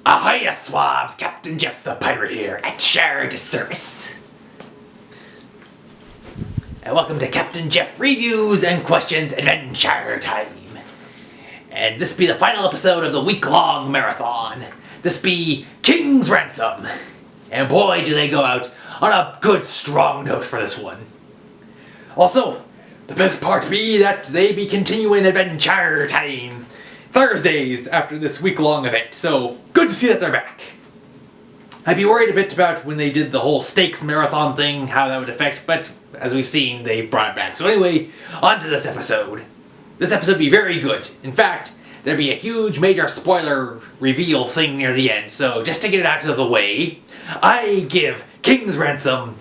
Ahoy, Swabs! Captain Jeff the Pirate here at your Disservice. And welcome to Captain Jeff Reviews and Questions Adventure Time. And this be the final episode of the week-long marathon. This be King's Ransom. And boy, do they go out on a good, strong note for this one. Also, the best part be that they be continuing Adventure Time Thursdays after this week-long event, so good to see that they're back. I'd be worried a bit about when they did the whole stakes marathon thing, how that would affect, but as we've seen, they've brought it back. So anyway, on to this episode. This episode be very good. In fact, there'd be a huge major spoiler reveal thing near the end, so just to get it out of the way, I give King's Ransom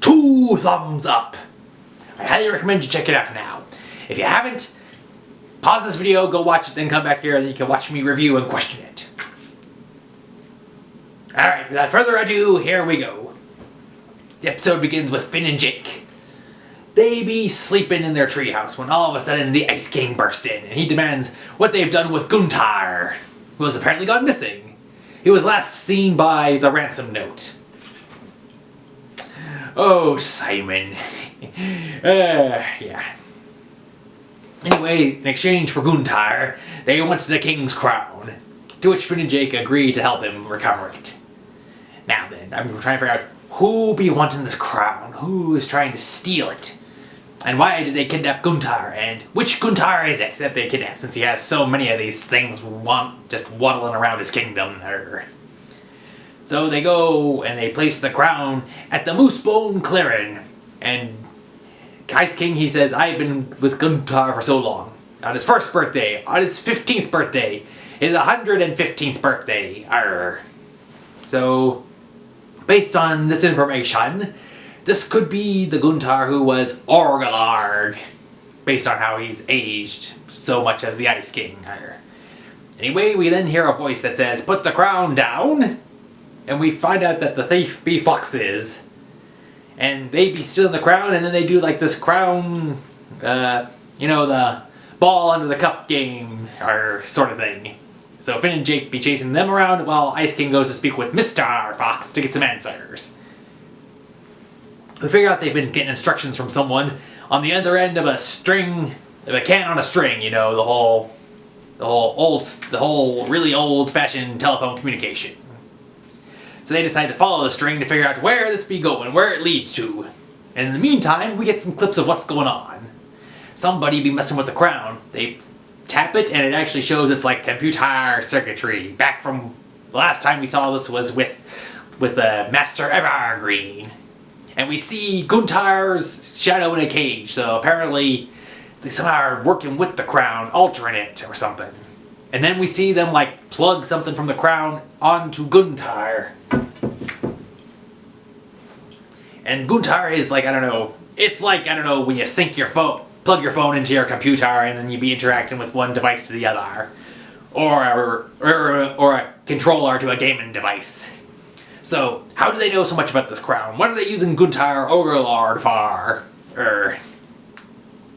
2 thumbs up. I highly recommend you check it out now. If you haven't, pause this video, go watch it, then come back here, and then you can watch me review and question it. Alright, without further ado, here we go. The episode begins with Finn and Jake. They be sleeping in their treehouse when all of a sudden the Ice King burst in, and he demands what they've done with Guntar, who has apparently gone missing. He was last seen by the ransom note. Oh, Simon. Yeah. Anyway, in exchange for Guntar, they wanted the king's crown, to which Finn and Jake agree to help him recover it. Now then, I'm trying to figure out who be wanting this crown, who is trying to steal it, and why did they kidnap Guntar, and which Guntar is it that they kidnapped, since he has so many of these things just waddling around his kingdom. So they go and they place the crown at the Moosebone Clearing, and Ice King, he says, I've been with Guntar for so long. On his first birthday, on his 15th birthday, his 115th birthday. So, based on this information, this could be the Guntar who was Orgalarg, based on how he's aged so much as the Ice King. Anyway, we then hear a voice that says, put the crown down, and we find out that the thief be foxes. And they be stealing the crown, and then they do like this crown, the ball under the cup game, or sort of thing. So Finn and Jake be chasing them around while Ice King goes to speak with Mr. Fox to get some answers. We figure out they've been getting instructions from someone on the other end of a string, of a can on a string, the whole really old-fashioned telephone communication. So they decide to follow the string to figure out where this be going, where it leads to. And in the meantime, we get some clips of what's going on. Somebody be messing with the crown. They tap it, and it actually shows it's like computer circuitry. Back from the last time we saw this was with the Master Evergreen. And we see Guntar's shadow in a cage, so apparently they somehow are working with the crown, altering it or something. And then we see them like plug something from the crown onto Guntar. And Guntar is like, it's like, when you sync your phone, plug your phone into your computer and then you be interacting with one device to the other. Or a controller to a gaming device. So, how do they know so much about this crown? What are they using Guntar Orgalarg for?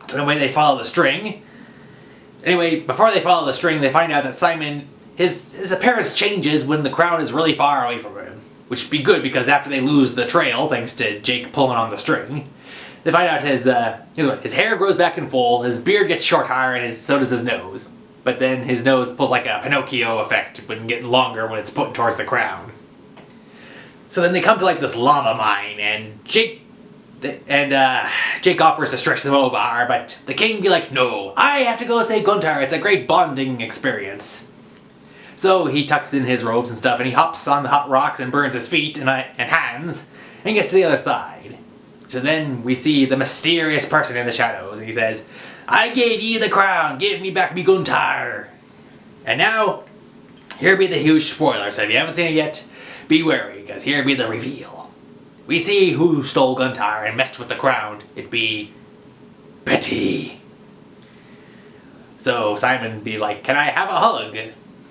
So anyway, they follow the string. Anyway, before they follow the string, they find out that Simon, his appearance changes when the crown is really far away from him. Which would be good, because after they lose the trail, thanks to Jake pulling on the string, they find out his hair grows back in full, his beard gets shorter, and so does his nose. But then his nose pulls like a Pinocchio effect when getting longer when it's put towards the crown. So then they come to like this lava mine, and Jake offers to stretch them over, but the king be like, no, I have to go save Guntar, it's a great bonding experience. So he tucks in his robes and stuff, and he hops on the hot rocks and burns his feet and hands, and gets to the other side. So then we see the mysterious person in the shadows, and he says, I gave ye the crown, give me back me Guntar. And now, here be the huge spoiler, so if you haven't seen it yet, be wary, because here be the reveal. We see who stole Guntar and messed with the crown. It be Betty. So Simon be like, can I have a hug?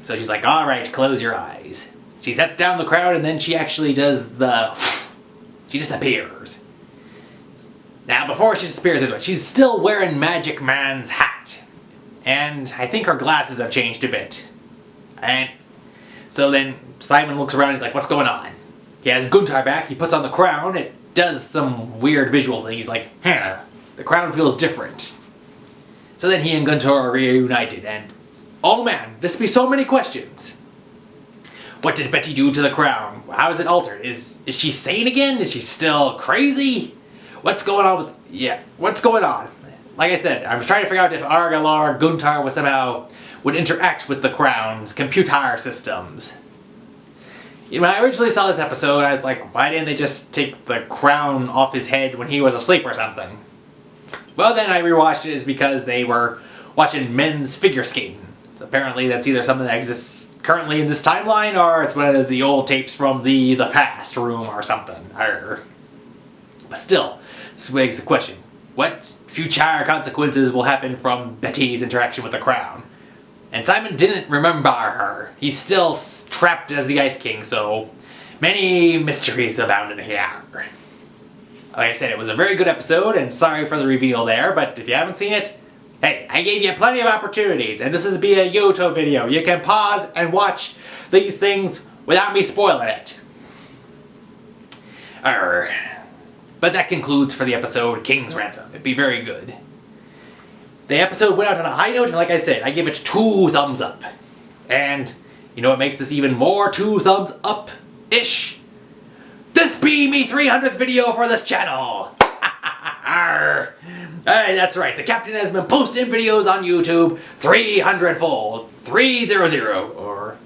So she's like, alright, close your eyes. She sets down the crown, and then she actually does she disappears. Now, before she disappears, she's still wearing Magic Man's hat. And I think her glasses have changed a bit. And So then Simon looks around, he's like, what's going on? He has Guntar back, he puts on the crown, it does some weird visual thing. He's like, the crown feels different. So then he and Guntar are reunited, and oh man, there's be so many questions. What did Betty do to the crown? How is it altered? Is she sane again? Is she still crazy? What's going on with... what's going on? Like I said, I was trying to figure out if Argalar Guntar would interact with the crown's computer systems. When I originally saw this episode, I was like, why didn't they just take the crown off his head when he was asleep or something? Well, then I rewatched it is because they were watching men's figure skating. So apparently that's either something that exists currently in this timeline, or it's one of the old tapes from the past room or something. But still, this begs the question. What future consequences will happen from Betty's interaction with the crown? And Simon didn't remember her. He's still trapped as the Ice King, so many mysteries abound in here. Like I said, it was a very good episode, and sorry for the reveal there, but if you haven't seen it, hey, I gave you plenty of opportunities, and this is be a YouTube video. You can pause and watch these things without me spoiling it. But that concludes for the episode King's Ransom. It'd be very good. The episode went out on a high note, and like I said, I give it 2 thumbs up. And you know what makes this even more 2 thumbs up-ish? This be me 300th video for this channel! Alright, that's right, the captain has been posting videos on YouTube 300-fold. 300, or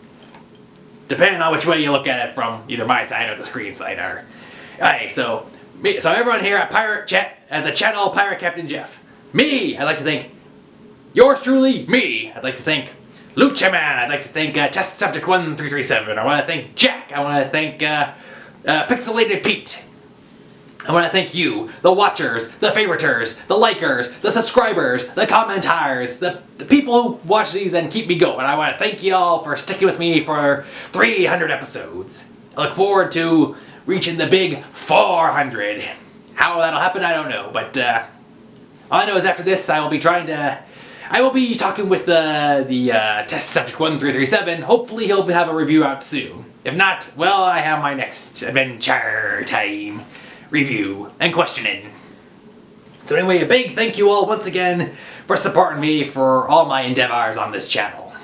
depending on which way you look at it from either my side or the screen side. Alright, so everyone here at the channel Piratecaptainjeff. Me, I'd like to thank yours truly, me. I'd like to thank Lucha Man. I'd like to thank Test Subject 1337. I want to thank Jack. I want to thank Pixelated Pete. I want to thank you, the watchers, the favoriters, the likers, the subscribers, the commenters, the people who watch these and keep me going. I want to thank you all for sticking with me for 300 episodes. I look forward to reaching the big 400. How that'll happen, I don't know, but all I know is after this, I will be talking with the Test Subject 1337. Hopefully he'll have a review out soon. If not, well, I have my next Adventure Time review and questioning. So anyway, a big thank you all once again for supporting me for all my endeavors on this channel.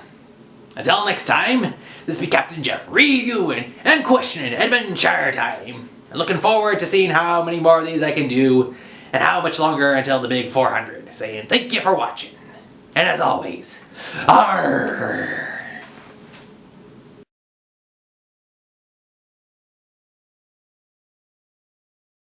Until next time, this be Captain Jeff reviewing and questioning Adventure Time. And looking forward to seeing how many more of these I can do and how much longer until the big 400. Saying thank you for watching. And as always, arrgh!